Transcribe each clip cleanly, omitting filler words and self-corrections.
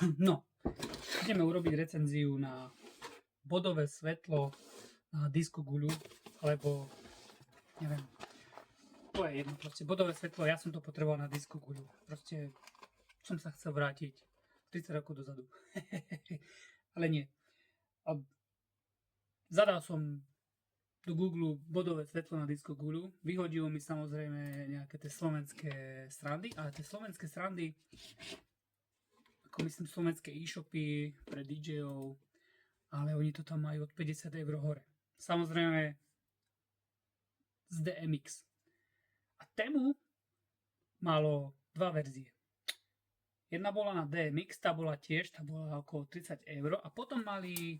No, ideme urobiť recenziu na bodové svetlo na diskoguľu, alebo neviem, to je jedno, proste bodové svetlo, ja som to potreboval na diskoguľu, proste som sa chcel vrátiť 30 rokov dozadu, ale nie. A zadal som do Google bodové svetlo na diskoguľu, vyhodilo mi samozrejme nejaké tie slovenské srandy, ale tie slovenské srandy, ako myslím slovenské e-shopy pre DJ-ov, ale oni to tam majú od 50 € hore. Samozrejme z DMX. A tému malo dva verzie. Jedna bola na DMX, tá bola okolo 30 € a potom mali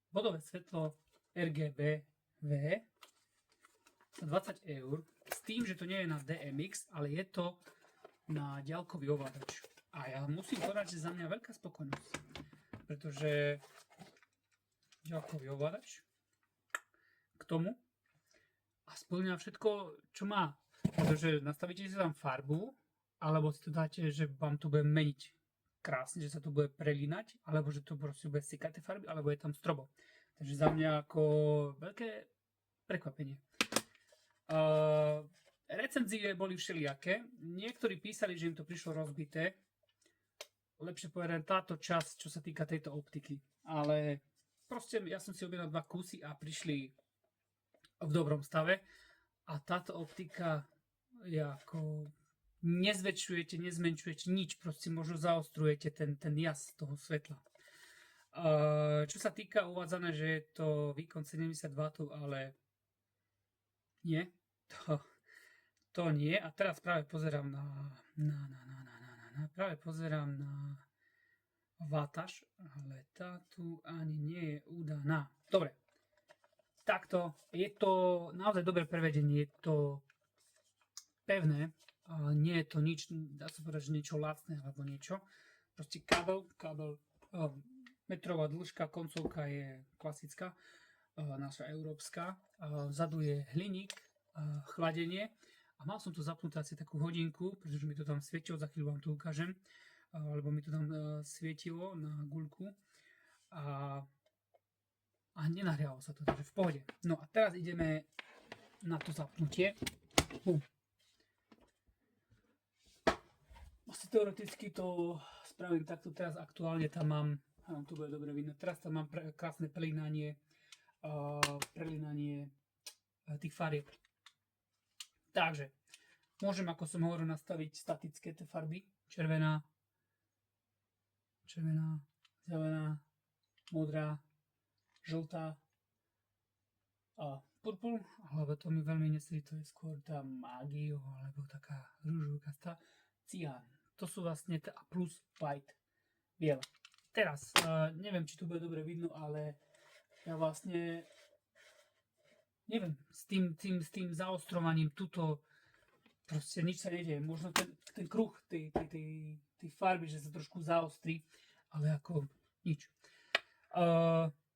bodové svetlo RGB V za 20 € s tým, že to nie je na DMX, ale je to na ďalkový ovládač. A ja musím povedať, že za mňa veľká spokojnosť, pretože ďalkový ovládač k tomu a spĺňa všetko, čo má. Pretože nastavíte si tam farbu, alebo si to dáte, že vám to bude meniť krásne, že sa to bude prelínať, alebo že to proste bude sykať tie farby, alebo je tam strobo. Takže za mňa ako veľké prekvapenie. Recenzie boli všelijaké. Niektorí písali, že im to prišlo rozbité. Lepšie povedané táto časť, čo sa týka tejto optiky. Ale proste ja som si objednal 2 kusy a prišli v dobrom stave. A táto optika je ako nezväčšujete, nezmenšujete nič. Proste možno zaostrujete ten jas toho svetla. Čo sa týka uvádzané, že je to výkon 70 W, ale nie, to nie. A teraz práve pozerám na vátaž, ale tá tu ani nie je udaná. Dobre, takto, je to naozaj dobré prevedenie, je to pevné, nie je to nič, dá sa povedať, že niečo lacné alebo niečo. Proste kábel, metrová dĺžka, koncovka je klasická, naša európska. Vzadu je hliník, chladenie. A mal som tu zapnuté asi takú hodinku, pretože mi to tam svietilo, za chvíľu vám to ukážem, lebo mi to tam svietilo na guľku. A nenahrialo sa to, takže v pohode. No a teraz ideme na to zapnutie. Asi teoreticky to spravím takto teraz aktuálne, tam mám, to bude dobre vidno, teraz tam mám krásne prelínanie tých farieb. Takže, môžem, ako som hovoril, nastaviť statické tie farby. Červená, zelená, modrá, žltá a purple, alebo to mi veľmi nesedí, to je skôr tá magio, alebo taká rúžovkastá, cián. To sú vlastne a plus white, biela. Teraz, neviem, či tu bude dobre vidno, ale ja vlastne neviem, s tým zaostrovaním tuto proste nič sa nedieje. Možno ten kruh tej farby, že sa trošku zaostrí, ale ako nič.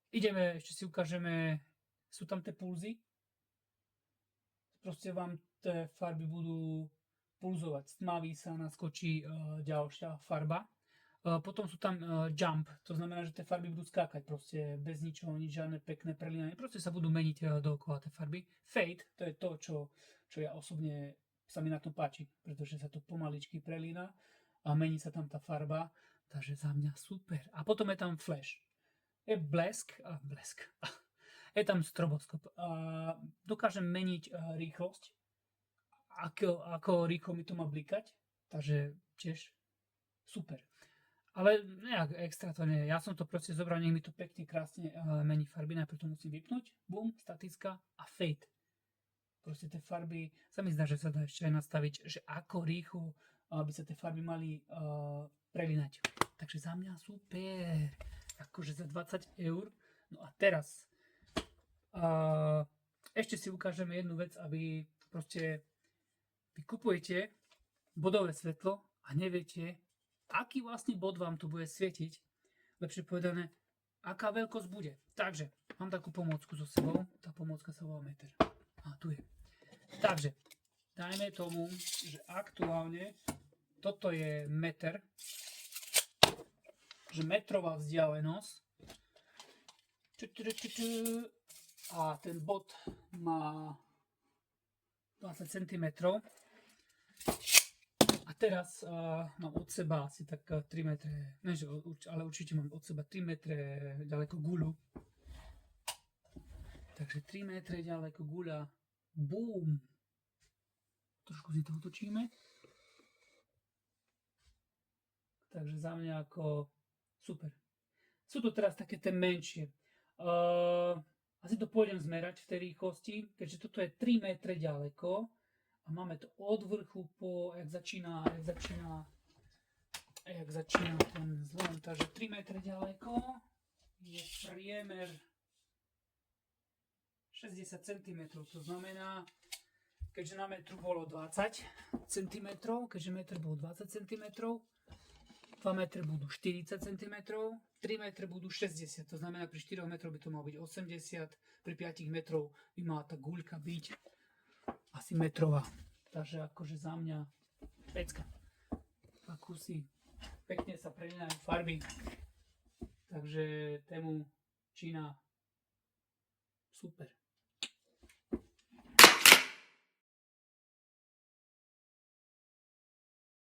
Ideme, ešte si ukážeme, sú tam tie pulzy. Proste vám tie farby budú pulzovať. Stmaví sa, naskočí ďalšia farba. Potom sú tam jump, to znamená, že tie farby budú skákať proste bez ničoho, nič, žiadne pekné prelínanie, proste sa budú meniť dookola tie farby. Fade, to je to, čo ja osobne sa mi na tom páči, pretože sa to pomaličky prelína a mení sa tam tá farba, takže za mňa super. A potom je tam flash, je blesk, je tam stroboskop. Dokážem meniť rýchlosť, ako rýchlo mi to má blikať, takže tiež super. Ale nejak extra to nie je. Ja som to proste zobral, nech mi to pekne, krásne mení farby. Najprv to musím vypnúť. Boom, statická a fade. Proste tie farby, sa mi zdá, že sa dá ešte aj nastaviť, že ako rýchlo by sa tie farby mali prelínať. Takže za mňa super. Akože za 20 €. No a teraz ešte si ukážeme jednu vec, aby proste vy kupujete bodové svetlo a neviete, aký vlastne bod vám tu bude svietiť, lepšie povedané, aká veľkosť bude. Takže, mám takú pomôcku so sebou, tá pomôcka sa volá meter. A tu je. Takže, dajme tomu, že aktuálne toto je meter že metrová vzdialenosť. A ten bod má 20 cm. A teraz mám od seba asi tak 3 metre, ne, ale určite mám od seba 3 metre ďaleko guľu. Takže 3 metre ďaleko guľa. Bum! Trošku si to otočíme. Takže za mňa ako super. Sú to teraz také tie menšie. Asi to pôjdem zmerať v tej rýchlosti, keďže toto je 3 metre ďaleko a máme to od vrchu po, jak začína ten zlom. Takže 3 metre ďaleko je priemer 60 cm. To znamená, keďže na metru bolo 20 cm, keďže metr bol 20 cm, 2 metre budú 40 cm, 3 metre budú 60, to znamená pri 4 metroch by to malo byť 80, pri 5 metrov by mala tá guľka byť asi metrová. Takže akože za mňa pecka. A kusy, pekne sa prelínajú farby. Takže tému Čína super.